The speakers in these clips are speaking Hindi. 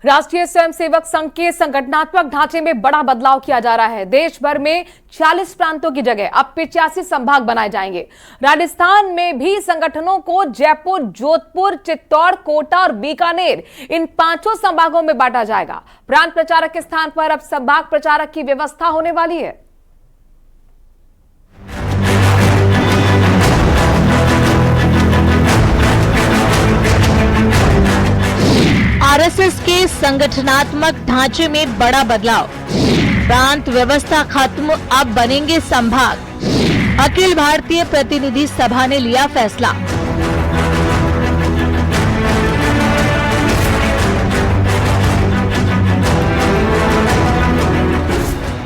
राष्ट्रीय स्वयंसेवक संघ के संगठनात्मक ढांचे में बड़ा बदलाव किया जा रहा है। देश भर में 40 प्रांतों की जगह अब 85 संभाग बनाए जाएंगे। राजस्थान में भी संगठनों को जयपुर, जोधपुर, चित्तौड़, कोटा और बीकानेर इन 5 संभागों में बांटा जाएगा। प्रांत प्रचारक के स्थान पर अब संभाग प्रचारक की व्यवस्था होने वाली है। आरएसएस के संगठनात्मक ढांचे में बड़ा बदलाव। प्रांत व्यवस्था खत्म, अब बनेंगे संभाग। अखिल भारतीय प्रतिनिधि सभा ने लिया फैसला।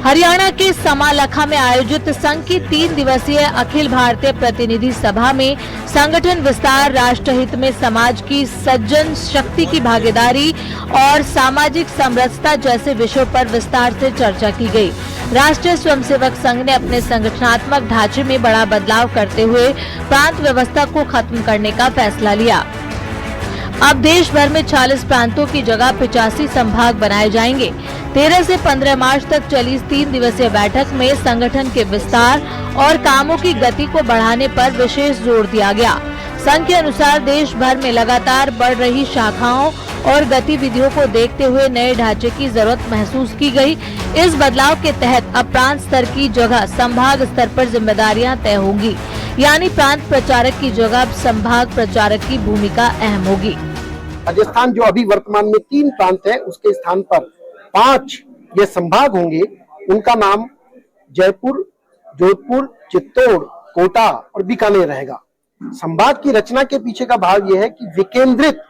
हरियाणा के समालखा में आयोजित संघ की 3 दिवसीय अखिल भारतीय प्रतिनिधि सभा में संगठन विस्तार, राष्ट्रहित में समाज की सज्जन शक्ति की भागीदारी और सामाजिक समरसता जैसे विषयों पर विस्तार से चर्चा की गई। राष्ट्रीय स्वयंसेवक संघ ने अपने संगठनात्मक ढांचे में बड़ा बदलाव करते हुए प्रांत व्यवस्था को खत्म करने का फैसला लिया। अब देश भर में 40 प्रांतों की जगह 85 संभाग बनाए जाएंगे। 13 से 15 मार्च तक चली इस 3 दिवसीय बैठक में संगठन के विस्तार और कामों की गति को बढ़ाने पर विशेष जोर दिया गया। संघ के अनुसार देश भर में लगातार बढ़ रही शाखाओं और गतिविधियों को देखते हुए नए ढांचे की जरूरत महसूस की गई। इस बदलाव के तहत अब प्रांत स्तर की जगह संभाग स्तर पर जिम्मेदारियां तय होंगी, यानी प्रांत प्रचारक की जगह अब संभाग प्रचारक की भूमिका अहम होगी। राजस्थान जो अभी वर्तमान में 3 प्रांत है, उसके स्थान पर 5 ये संभाग होंगे। उनका नाम जयपुर, जोधपुर, चित्तौड़, कोटा और बीकानेर रहेगा। संभाग की रचना के पीछे का भाव यह है कि विकेंद्रित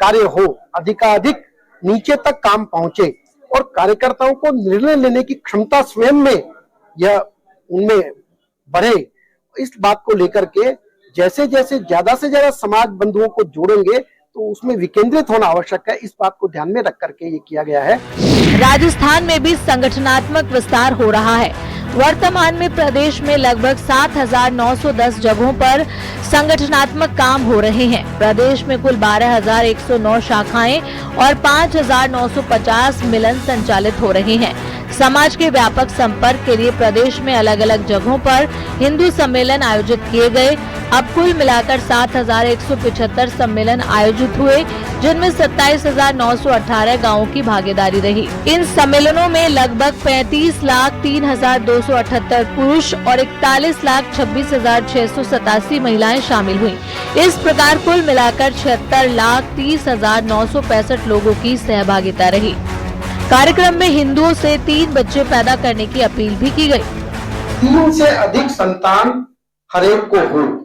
कार्य हो, अधिकाधिक नीचे तक काम पहुंचे और कार्यकर्ताओं को निर्णय लेने की क्षमता स्वयं में यह उनमें बढ़े। इस बात को लेकर के जैसे जैसे ज्यादा से ज्यादा समाज बंधुओं को जोड़ेंगे तो उसमें विकेंद्रित होना आवश्यक है। इस बात को ध्यान में रख करके ये किया गया है। राजस्थान में भी संगठनात्मक विस्तार हो रहा है। वर्तमान में प्रदेश में लगभग 7,910 जगहों पर संगठनात्मक काम हो रहे हैं। प्रदेश में कुल 12,109 शाखाएं और 5,950 मिलन संचालित हो रहे हैं। समाज के व्यापक संपर्क के लिए प्रदेश में अलग अलग जगहों पर हिंदू सम्मेलन आयोजित किए गए। अब कुल मिलाकर 7,175 सम्मेलन आयोजित हुए, जिनमें 27,918 गांवों की भागीदारी रही। इन सम्मेलनों में लगभग 35,03,278 पुरुष और 41,26,687 महिलाएं शामिल हुई। इस प्रकार कुल मिलाकर 76,30,965 लोगों की सहभागिता रही। कार्यक्रम में हिंदुओं से 3 बच्चे पैदा करने की अपील भी की गई। 3 से अधिक संतान हरेक को हो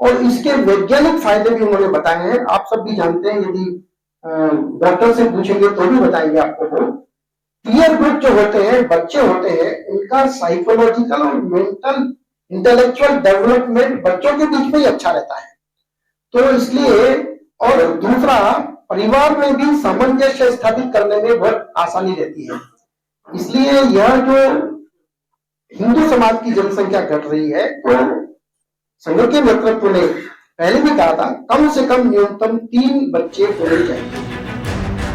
और इसके वैज्ञानिक फायदे भी उन्होंने बताए हैं। आप सब भी जानते हैं, यदि डॉक्टर से पूछेंगे तो भी बताएंगे आपको। पीयर ग्रुप जो होते हैं, बच्चे होते हैं, उनका साइकोलॉजिकल और मेंटल इंटेलेक्चुअल डेवलपमेंट बच्चों के बीच में ही अच्छा रहता है। तो इसलिए, और दूसरा, परिवार में भी सामंजस्य स्थापित करने में बहुत आसानी रहती है। इसलिए यह जो हिंदू समाज की जनसंख्या घट रही है, तो संघ के नेतृत्व ने पहले भी कहा था कम से कम न्यूनतम 3 बच्चे होने चाहिए।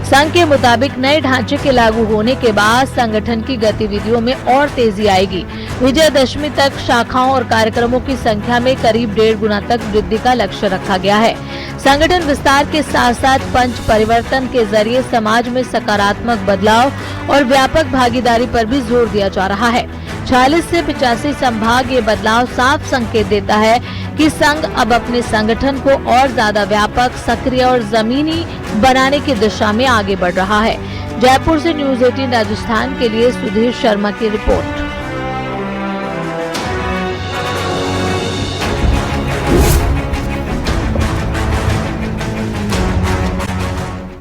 संघ के मुताबिक नए ढांचे के लागू होने के बाद संगठन की गतिविधियों में और तेजी आएगी। विजयदशमी तक शाखाओं और कार्यक्रमों की संख्या में करीब 1.5 गुना तक वृद्धि का लक्ष्य रखा गया है। संगठन विस्तार के साथ साथ पंच परिवर्तन के जरिए समाज में सकारात्मक बदलाव और व्यापक भागीदारी पर भी जोर दिया जा रहा है। 40 से 85 संभाग ये बदलाव साफ संकेत देता है कि संघ अब अपने संगठन को और ज्यादा व्यापक, सक्रिय और जमीनी बनाने की दिशा में आगे बढ़ रहा है। जयपुर से न्यूज़ 18 राजस्थान के लिए सुधीर शर्मा की रिपोर्ट।